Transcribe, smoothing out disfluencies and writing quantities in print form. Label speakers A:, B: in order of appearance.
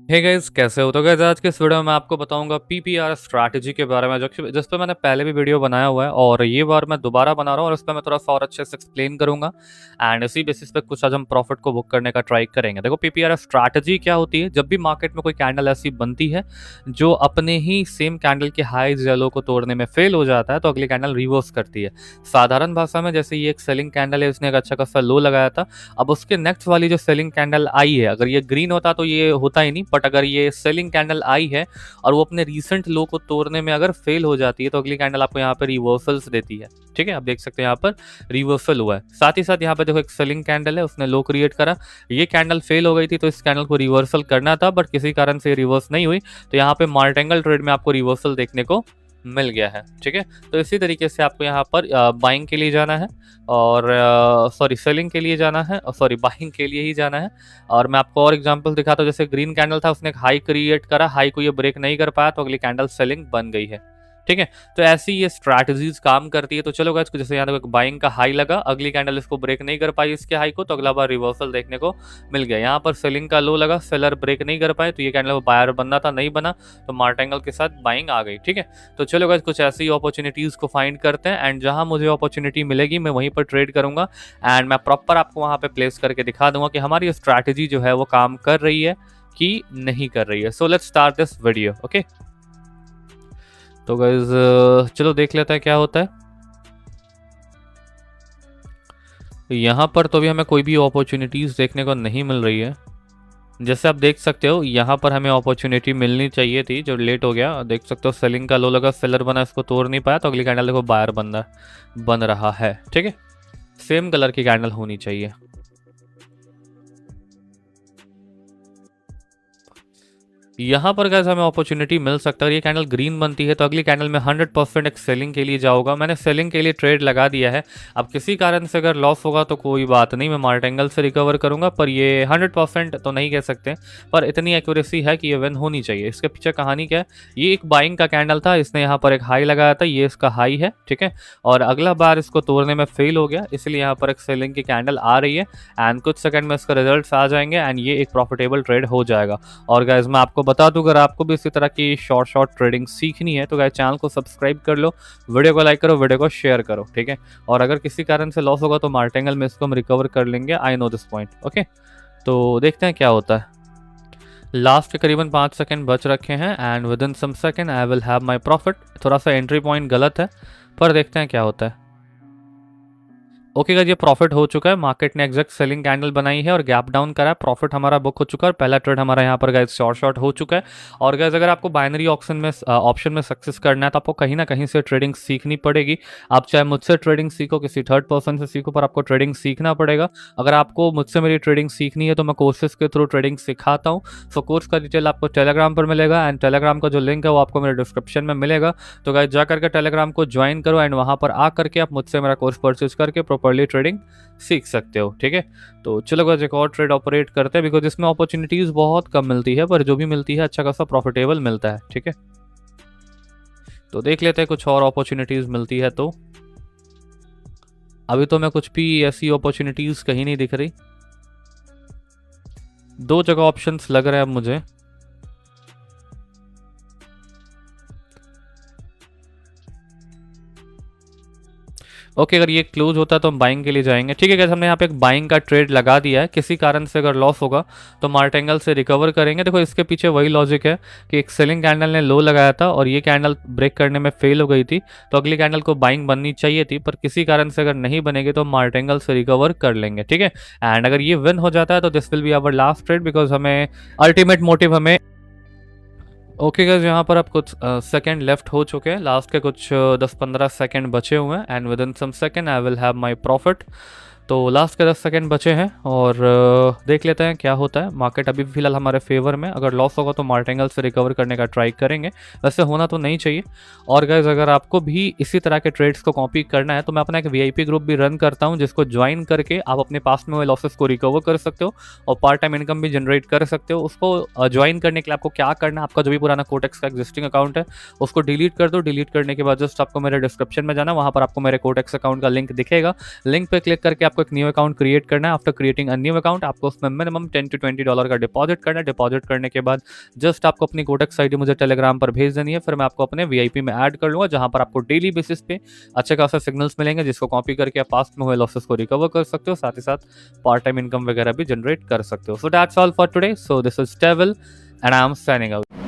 A: Hey guys, कैसे हो? तो गाइस आज के इस वीडियो में मैं आपको बताऊंगा पीपीआर स्ट्रैटेजी के बारे में, जो कि जिस पे मैंने पहले भी वीडियो बनाया हुआ है और ये बार मैं दोबारा बना रहा हूँ और उस पर मैं थोड़ा सा और अच्छे से एक्सप्लेन करूंगा। एंड इसी बेसिस पे कुछ आज हम प्रॉफिट को बुक करने का ट्राई करेंगे। देखो, पीपीआर स्ट्रैटेजी क्या होती है? जब भी मार्केट में कोई कैंडल ऐसी बनती है जो अपने ही सेम कैंडल के हाईज या लो को तोड़ने में फेल हो जाता है, तो अगली कैंडल रिवर्स करती है। साधारण भाषा में, जैसे ये एक सेलिंग कैंडल है, इसने एक अच्छा खासा लो लगाया था। अब उसके नेक्स्ट वाली जो सेलिंग कैंडल आई है, अगर ये ग्रीन होता तो ये होता ही नहीं, बट अगर ये सेलिंग कैंडल आई है और वो अपने रीसेंट लो को तोड़ने में अगर फेल हो जाती है, तो अगली कैंडल आपको यहाँ पे रिवर्सल्स देती है। ठीक है, आप देख सकते हैं यहाँ पर रिवर्सल हुआ है। साथ ही साथ यहाँ पे देखो एक सेलिंग कैंडल है, उसने लो क्रिएट करा, ये कैंडल फेल हो गई थी, तो इस कैंडल को रिवर्सल करना था, बट किसी कारण से रिवर्स नहीं हुई, तो यहाँ पे मार्टेंगल ट्रेड में आपको रिवर्सल देखने को मिल गया है। ठीक है, तो इसी तरीके से आपको यहाँ पर बाइंग के लिए जाना है और सॉरी सेलिंग के लिए जाना है, सॉरी बाइंग के लिए ही जाना है। और मैं आपको और एग्जांपल दिखाता हूँ। जैसे ग्रीन कैंडल था, उसने एक हाई क्रिएट करा, हाई को ये ब्रेक नहीं कर पाया, तो अगली कैंडल सेलिंग बन गई है। ठीक है, तो ऐसी ये स्ट्रैटेजीज काम करती है। तो चलो गाइस, जैसे यहाँ तक बाइंग का हाई लगा, अगली कैंडल इसको ब्रेक नहीं कर पाई इसके हाई को, तो अगला बार रिवर्सल देखने को मिल गया। यहाँ पर सेलिंग का लो लगा, सेलर ब्रेक नहीं कर पाए, तो ये कैंडल बायर बनना था, नहीं बना, तो मार्टेंगल के साथ बाइंग आ गई। ठीक है, तो चलो गाइस, कुछ ऐसी अपॉर्चुनिटीज को फाइंड करते हैं एंड जहां मुझे अपॉर्चुनिटी मिलेगी मैं वहीं पर ट्रेड करूंगा एंड मैं प्रॉपर आपको वहां पे प्लेस करके दिखा दूंगा कि हमारी स्ट्रैटेजी जो है वो काम कर रही है कि नहीं कर रही है। So let's start this video. Okay, तो गाइज चलो देख लेते हैं क्या होता है। यहाँ पर तो अभी हमें कोई भी अपॉर्चुनिटीज देखने को नहीं मिल रही है। जैसे आप देख सकते हो, यहाँ पर हमें अपॉर्चुनिटी मिलनी चाहिए थी, जो लेट हो गया। देख सकते हो सेलिंग का लो लगा, सेलर बना, इसको तोड़ नहीं पाया, तो अगली कैंडल देखो बायर बन रहा है। ठीक है, सेम कलर की कैंडल होनी चाहिए। यहाँ पर गाइस हमें अपॉर्चुनिटी मिल सकता है। ये कैंडल ग्रीन बनती है, तो अगली कैंडल में 100% एक सेलिंग के लिए जाऊंगा। मैंने सेलिंग के लिए ट्रेड लगा दिया है। अब किसी कारण से अगर लॉस होगा तो कोई बात नहीं, मैं मार्टेंगल से रिकवर करूंगा, पर ये 100% तो नहीं कह सकते, पर इतनी एक्यूरेसी है कि ये विन होनी चाहिए। इसके पीछे कहानी क्या है? ये एक बाइंग का कैंडल था, इसने यहाँ पर एक हाई लगाया था, ये इसका हाई है। ठीक है, और अगला बार इसको तोड़ने में फेल हो गया, इसलिए यहाँ पर एक सेलिंग की कैंडल आ रही है एंड कुछ सेकंड में इसका रिजल्ट आ जाएंगे एंड ये एक प्रॉफिटेबल ट्रेड हो जाएगा। और गाइज मैं आपको बता दूं, अगर आपको भी इसी तरह की शॉर्ट ट्रेडिंग सीखनी है तो गाइस चैनल को सब्सक्राइब कर लो, वीडियो को लाइक करो, वीडियो को शेयर करो। ठीक है, और अगर किसी कारण से लॉस होगा तो मार्टेंगल में इसको हम रिकवर कर लेंगे। I know this point. Okay, तो देखते हैं क्या होता है। लास्ट के करीबन 5 सेकंड बच रखे हैं and within some second I will have my profit. थोड़ा सा एंट्री पॉइंट गलत है, पर देखते हैं क्या होता है। ओके गाइस, ये प्रॉफिट हो चुका है। मार्केट ने एग्जैक्ट सेलिंग कैंडल बनाई है और गैप डाउन करा है। प्रॉफिट हमारा बुक हो चुका है और पहला ट्रेड हमारा यहाँ पर गाइस शॉर्ट हो चुका है। और गाइस अगर आपको बाइनरी ऑप्शन में सक्सेस करना है तो आपको कहीं ना कहीं से ट्रेडिंग सीखनी पड़ेगी। आप चाहे मुझसे ट्रेडिंग सीखो, किसी थर्ड पर्सन से सीखो, पर आपको ट्रेडिंग सीखना पड़ेगा। अगर आपको मुझसे मेरी ट्रेडिंग सीखनी है तो मैं कोर्सेज के थ्रू ट्रेडिंग सिखाता हूँ। सो कोर्स का डिटेल आपको टेलीग्राम पर मिलेगा एंड टेलीग्राम का जो लिंक है वो आपको मेरे डिस्क्रिप्शन में मिलेगा। तो गाइस जा करके टेलीग्राम को ज्वाइन करो एंड वहाँ पर आ करके आप मुझसे मेरा कोर्स परचेज करके प्रॉपर्ली ट्रेडिंग सीख सकते हो। ठीक है, तो चलो गाइस एक और ट्रेड ऑपरेट करते हैं, बिकॉज इसमें अपॉर्चुनिटीज बहुत कम मिलती है, पर जो भी मिलती है अच्छा खासा प्रॉफिटेबल मिलता है। ठीक है, तो देख लेते हैं कुछ और अपॉर्चुनिटीज मिलती है। तो अभी तो मैं कुछ भी ऐसी अपॉर्चुनिटीज कहीं नहीं दिख रही। 2 जगह ऑप्शंस लग रहे हैं अब मुझे। ओके, अगर ये क्लोज होता है तो हम बाइंग के लिए जाएंगे। ठीक है गाइस, हमने यहाँ पे एक बाइंग का ट्रेड लगा दिया है। किसी कारण से अगर लॉस होगा तो मार्टेंगल से रिकवर करेंगे। देखो इसके पीछे वही लॉजिक है कि एक सेलिंग कैंडल ने लो लगाया था और ये कैंडल ब्रेक करने में फेल हो गई थी, तो अगली कैंडल को बाइंग बननी चाहिए थी, पर किसी कारण से अगर नहीं बनेगी तो मार्टेंगल से रिकवर कर लेंगे। ठीक है, एंड अगर ये विन हो जाता है तो this will be our last trade, because हमें अल्टीमेट मोटिव हमें। ओके गाइस, यहाँ पर अब कुछ सेकंड लेफ्ट हो चुके हैं। लास्ट के कुछ 10-15 सेकंड बचे हुए हैं and within some second I will have my profit. तो लास्ट के 10 सेकंड बचे हैं और देख लेते हैं क्या होता है। मार्केट अभी भी फिलहाल हमारे फेवर में। अगर लॉस होगा तो मार्टेंगल से रिकवर करने का ट्राई करेंगे, वैसे होना तो नहीं चाहिए। और गाइस अगर आपको भी इसी तरह के ट्रेड्स को कॉपी करना है तो मैं अपना एक वीआईपी ग्रुप भी रन करता हूं, जिसको ज्वाइन करके आप अपने पास्ट में हुए लॉसेस को रिकवर कर सकते हो और पार्ट टाइम इनकम भी जनरेट कर सकते हो। उसको ज्वाइन करने के लिए आपको क्या करना है, आपका जो भी पुराना कोटेक्स का एग्जिस्टिंग अकाउंट है उसको डिलीट कर दो। डिलीट करने के बाद जस्ट आपको मेरे डिस्क्रिप्शन में जाना, वहाँ पर आपको मेरे कोटेक्स अकाउंट का लिंक दिखेगा। लिंक पे क्लिक करके आप आपको एक न्यू अकाउंट क्रिएट करना है। After creating a new account आपको उसमें मिनिमम $10 to $20 का डिपॉजिट करना है। डिपॉजिट करने के बाद जस्ट आपको अपनी कोटेक्स आईडी मुझे टेलीग्राम पर भेज देनी है, फिर मैं आपको अपने वीआईपी में ऐड कर लूँगा, जहाँ पर आपको डेली बेसिस पे अच्छे खासे सिग्नल्स मिलेंगे, जिसको कॉपी करके आप पास्ट में हुए लॉसेस को रिकवर कर सकते हो, साथ ही साथ पार्ट टाइम इनकम वगैरह भी जनरेट कर सकते हो। So that's all for today. So this is Tevil and I am signing out.